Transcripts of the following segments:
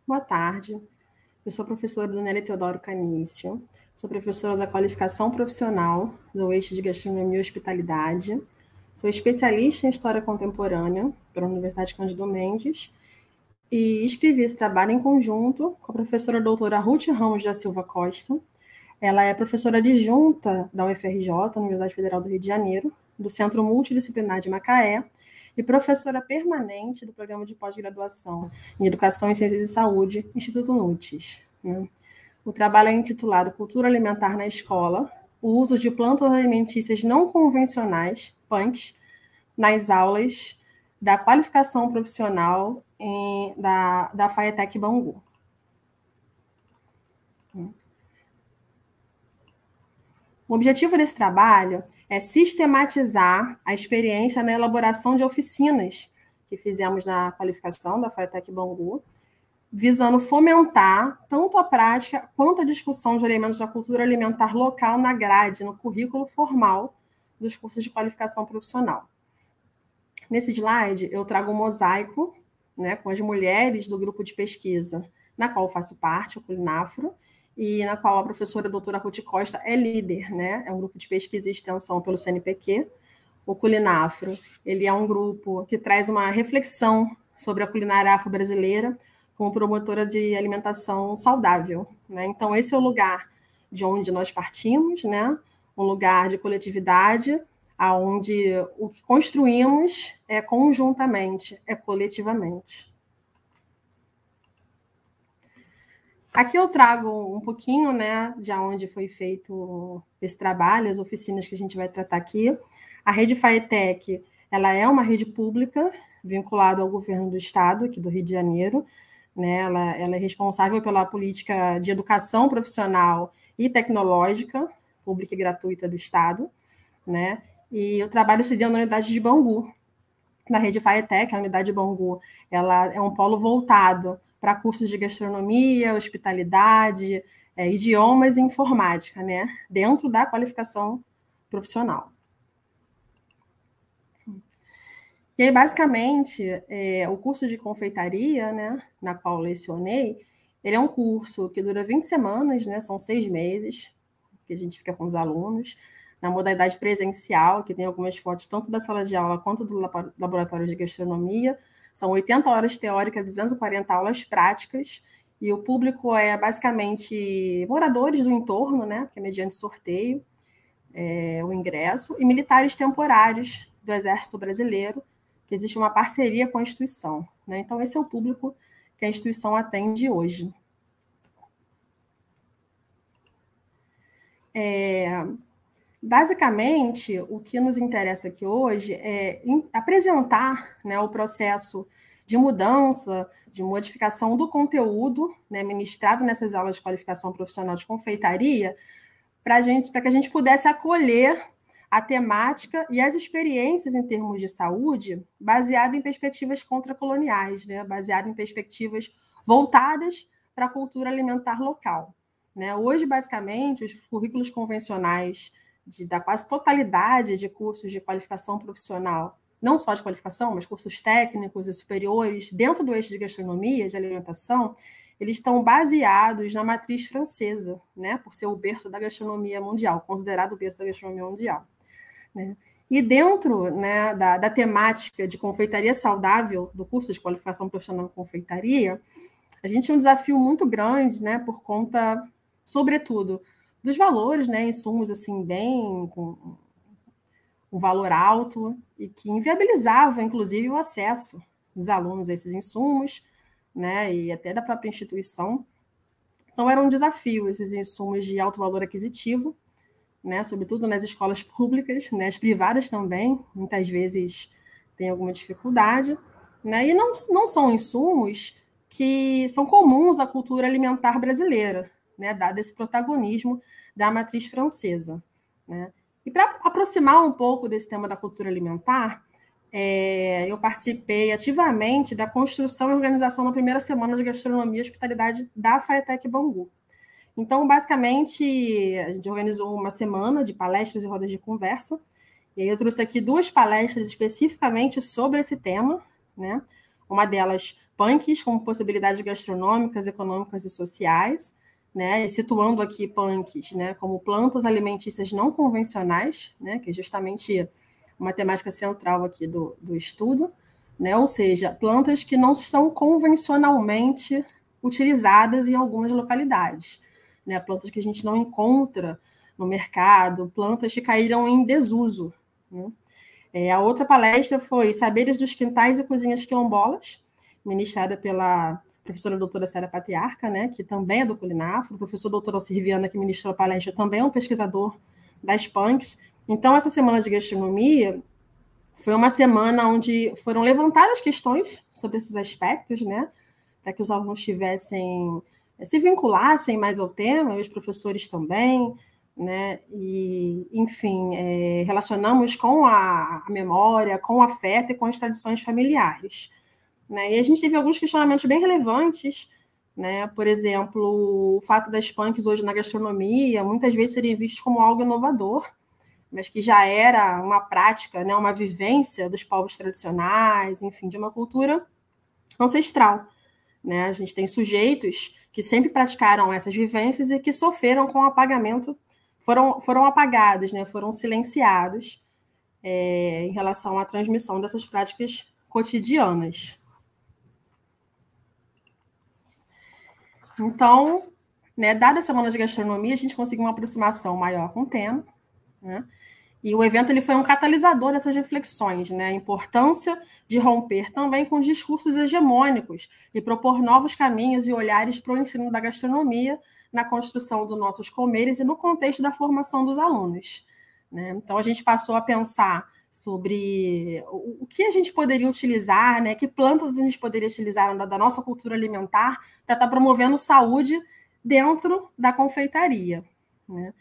Boa tarde. Eu sou a professora Daniela Teodoro Canício, sou professora da qualificação profissional do eixo de gastronomia e hospitalidade, sou especialista em história contemporânea pela Universidade Cândido Mendes e escrevi esse trabalho em conjunto com a professora doutora Ruth Ramos da Silva Costa. Ela é professora adjunta da UFRJ, Universidade Federal do Rio de Janeiro, do Centro Multidisciplinar de Macaé, e professora permanente do Programa de Pós-Graduação em Educação em Ciências e Saúde, Instituto NUTES. O trabalho é intitulado Cultura Alimentar na Escola, o uso de plantas alimentícias não convencionais, PANCs, nas aulas da qualificação profissional da FAETEC Bangu. O objetivo desse trabalho é sistematizar a experiência na elaboração de oficinas que fizemos na qualificação da FAETEC Bangu, visando fomentar tanto a prática quanto a discussão de elementos da cultura alimentar local na grade, no currículo formal dos cursos de qualificação profissional. Nesse slide, eu trago um mosaico, né, com as mulheres do grupo de pesquisa, na qual eu faço parte, o Culinafro, e na qual a professora doutora Ruth Costa é líder, né? É um grupo de pesquisa e extensão pelo CNPq. O Culinafro, ele é um grupo que traz uma reflexão sobre a culinária afro-brasileira como promotora de alimentação saudável, né? Então, esse é o lugar de onde nós partimos, né? Um lugar de coletividade, onde o que construímos é conjuntamente, é coletivamente. Aqui eu trago um pouquinho, né, de onde foi feito esse trabalho, as oficinas que a gente vai tratar aqui. A rede FAETEC, ela é uma rede pública vinculada ao governo do estado, aqui do Rio de Janeiro, né? Ela é responsável pela política de educação profissional e tecnológica, pública e gratuita do estado, né? E o trabalho se deu na unidade de Bangu. Na rede FAETEC, a unidade de Bangu, ela é um polo voltado para cursos de gastronomia, hospitalidade, idiomas e informática, né? Dentro da qualificação profissional. E aí, basicamente, o curso de confeitaria, né, na qual eu lecionei, ele é um curso que dura 20 semanas, né, são 6 meses, que a gente fica com os alunos, na modalidade presencial, que tem algumas fotos tanto da sala de aula quanto do laboratório de gastronomia. São 80 horas teóricas, 240 aulas práticas, e o público é basicamente moradores do entorno, né, porque é mediante sorteio, o ingresso, e militares temporários do Exército Brasileiro, que existe uma parceria com a instituição, né? Então, esse é o público que a instituição atende hoje. Basicamente, o que nos interessa aqui hoje é apresentar, né, o processo de mudança, de modificação do conteúdo, né, ministrado nessas aulas de qualificação profissional de confeitaria, para que a gente pudesse acolher a temática e as experiências em termos de saúde baseado em perspectivas contracoloniais, né, baseado em perspectivas voltadas para a cultura alimentar local, né? Hoje, basicamente, os currículos convencionais da quase totalidade de cursos de qualificação profissional, não só de qualificação, mas cursos técnicos e superiores dentro do eixo de gastronomia, de alimentação, eles estão baseados na matriz francesa, né, por ser o berço da gastronomia mundial, considerado o berço da gastronomia mundial, né? E dentro, né, da temática de confeitaria saudável, do curso de qualificação profissional em confeitaria, a gente tem um desafio muito grande, né, por conta, sobretudo, dos valores, né, insumos assim, bem com um valor alto e que inviabilizava, inclusive, o acesso dos alunos a esses insumos, né, e até da própria instituição. Então, era um desafio esses insumos de alto valor aquisitivo, né, sobretudo nas escolas públicas, né, as privadas também, muitas vezes tem alguma dificuldade, né, e não são insumos que são comuns à cultura alimentar brasileira, né, dado esse protagonismo da matriz francesa, né. E para aproximar um pouco desse tema da cultura alimentar, eu participei ativamente da construção e organização na primeira semana de gastronomia e hospitalidade da FAETEC Bangu. Então, basicamente, a gente organizou uma semana de palestras e rodas de conversa, e aí eu trouxe aqui 2 palestras especificamente sobre esse tema, né? Uma delas punks como possibilidades gastronômicas, econômicas e sociais, né, e situando aqui punks, né, como plantas alimentícias não convencionais, né, que é justamente uma temática central aqui do estudo, né, ou seja, plantas que não são convencionalmente utilizadas em algumas localidades, né, plantas que a gente não encontra no mercado, plantas que caíram em desuso, né. A outra palestra foi Saberes dos Quintais e Cozinhas Quilombolas, ministrada pela professora doutora Sara Patriarca, né, que também é do Culinafro, o professor doutor Alcir Viana, que ministrou a palestra, também é um pesquisador das punks. Então, essa semana de gastronomia foi uma semana onde foram levantadas questões sobre esses aspectos, né, para que os alunos se vinculassem mais ao tema, e os professores também, né? E, enfim, relacionamos com a memória, com o afeto e com as tradições familiares, né? E a gente teve alguns questionamentos bem relevantes, né? Por exemplo, o fato das punks hoje na gastronomia muitas vezes serem vistos como algo inovador, mas que já era uma prática, né? Uma vivência dos povos tradicionais, enfim, de uma cultura ancestral, né? A gente tem sujeitos que sempre praticaram essas vivências e que sofreram com o apagamento, foram apagados, né? Foram silenciados em relação à transmissão dessas práticas cotidianas. Então, né, dada a semana de gastronomia, a gente conseguiu uma aproximação maior com o tema, né? E o evento ele foi um catalisador dessas reflexões, né? A importância de romper também com discursos hegemônicos e propor novos caminhos e olhares para o ensino da gastronomia na construção dos nossos comeres e no contexto da formação dos alunos, né? Então, a gente passou a pensar sobre o que a gente poderia utilizar, né? Que plantas a gente poderia utilizar da nossa cultura alimentar para estar promovendo saúde dentro da confeitaria, né?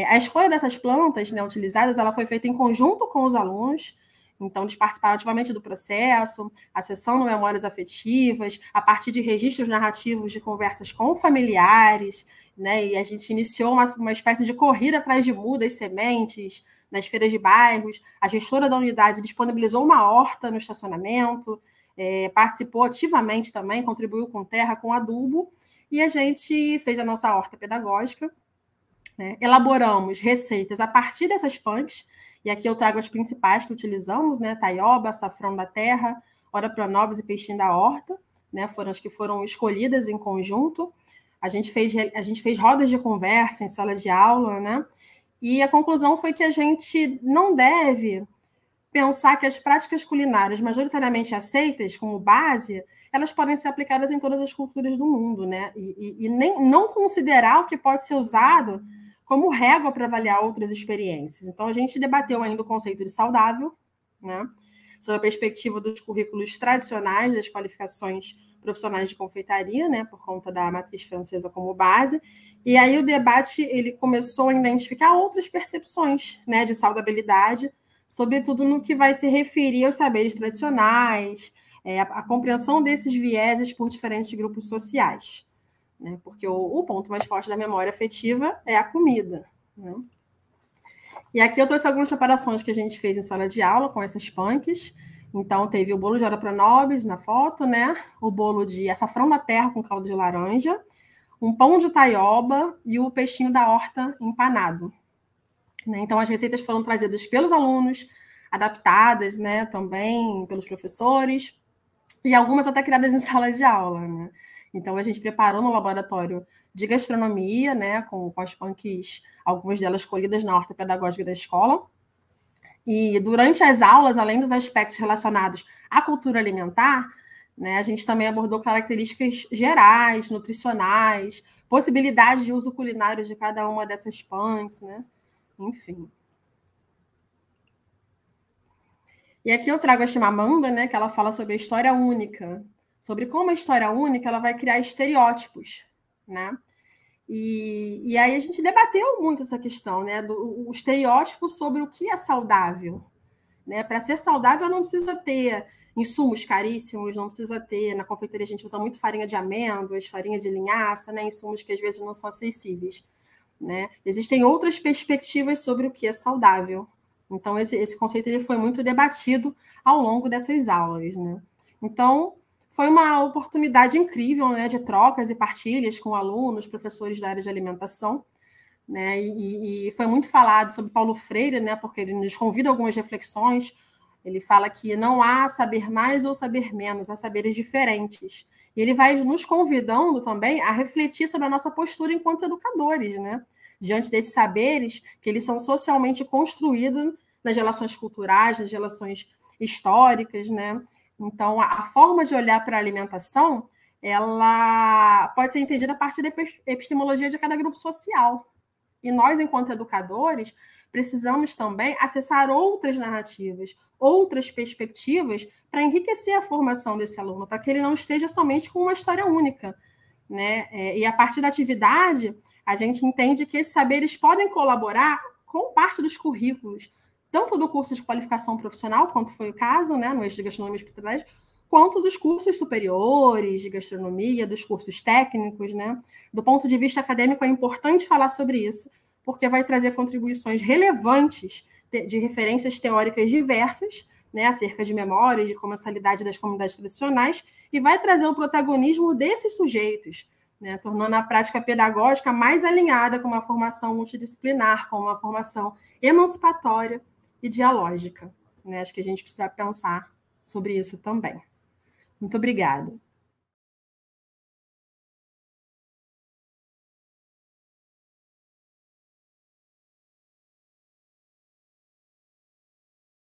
A escolha dessas plantas, né, utilizadas, ela foi feita em conjunto com os alunos, então eles participaram ativamente do processo, acessando memórias afetivas, a partir de registros narrativos de conversas com familiares, né, e a gente iniciou uma espécie de corrida atrás de mudas, sementes, nas feiras de bairros, a gestora da unidade disponibilizou uma horta no estacionamento, participou ativamente também, contribuiu com terra, com adubo, e a gente fez a nossa horta pedagógica, né? Elaboramos receitas a partir dessas punks, e aqui eu trago as principais que utilizamos, né? Taioba, açafrão da terra, ora pronobis e peixinho da horta, né? Foram as que foram escolhidas em conjunto. A gente fez rodas de conversa em sala de aula, né? E a conclusão foi que a gente não deve pensar que as práticas culinárias majoritariamente aceitas como base, elas podem ser aplicadas em todas as culturas do mundo, né? E nem não considerar o que pode ser usado como régua para avaliar outras experiências. Então, a gente debateu ainda o conceito de saudável, né? Sob a perspectiva dos currículos tradicionais, das qualificações profissionais de confeitaria, né? Por conta da matriz francesa como base. E aí o debate ele começou a identificar outras percepções, né? De saudabilidade, sobretudo no que vai se referir aos saberes tradicionais, a compreensão desses vieses por diferentes grupos sociais, né? Porque o ponto mais forte da memória afetiva é a comida, né? E aqui eu trouxe algumas preparações que a gente fez em sala de aula com essas punks. Então, teve o bolo de ora pronobis na foto, né? O bolo de açafrão da terra com caldo de laranja, um pão de taioba e o peixinho da horta empanado, né? Então, as receitas foram trazidas pelos alunos, adaptadas, né, também pelos professores, e algumas até criadas em sala de aula, né? Então, a gente preparou no laboratório de gastronomia, né, com as punks, algumas delas escolhidas na horta pedagógica da escola. E durante as aulas, além dos aspectos relacionados à cultura alimentar, né, a gente também abordou características gerais, nutricionais, possibilidades de uso culinário de cada uma dessas punks, né? Enfim. E aqui eu trago a Chimamanda, né, que ela fala sobre a história única, sobre como a história única ela vai criar estereótipos, né? E aí a gente debateu muito essa questão, né, o estereótipo sobre o que é saudável, né? Para ser saudável não precisa ter insumos caríssimos, não precisa ter, na confeitaria a gente usa muito farinha de amêndoas, farinha de linhaça, né, insumos que às vezes não são acessíveis, né? Existem outras perspectivas sobre o que é saudável. Então, esse conceito ele foi muito debatido ao longo dessas aulas, né? Então, foi uma oportunidade incrível, né, de trocas e partilhas com alunos, professores da área de alimentação, né, e foi muito falado sobre Paulo Freire, né, porque ele nos convida a algumas reflexões. Ele fala que não há saber mais ou saber menos, há saberes diferentes. E ele vai nos convidando também a refletir sobre a nossa postura enquanto educadores, né? Diante desses saberes que eles são socialmente construídos nas relações culturais, nas relações históricas, né? Então, a forma de olhar para a alimentação, ela pode ser entendida a partir da epistemologia de cada grupo social. E nós, enquanto educadores, precisamos também acessar outras narrativas, outras perspectivas para enriquecer a formação desse aluno, para que ele não esteja somente com uma história única, né? E a partir da atividade, a gente entende que esses saberes podem colaborar com parte dos currículos, tanto do curso de qualificação profissional, quanto foi o caso, né, no eixo de gastronomia e hospitalidade, quanto dos cursos superiores de gastronomia, dos cursos técnicos, né? Do ponto de vista acadêmico, é importante falar sobre isso, porque vai trazer contribuições relevantes de referências teóricas diversas, né, acerca de memória, de comensalidade das comunidades tradicionais, e vai trazer o protagonismo desses sujeitos, né, tornando a prática pedagógica mais alinhada com uma formação multidisciplinar, com uma formação emancipatória e dialógica. Né? Acho que a gente precisa pensar sobre isso também. Muito obrigada.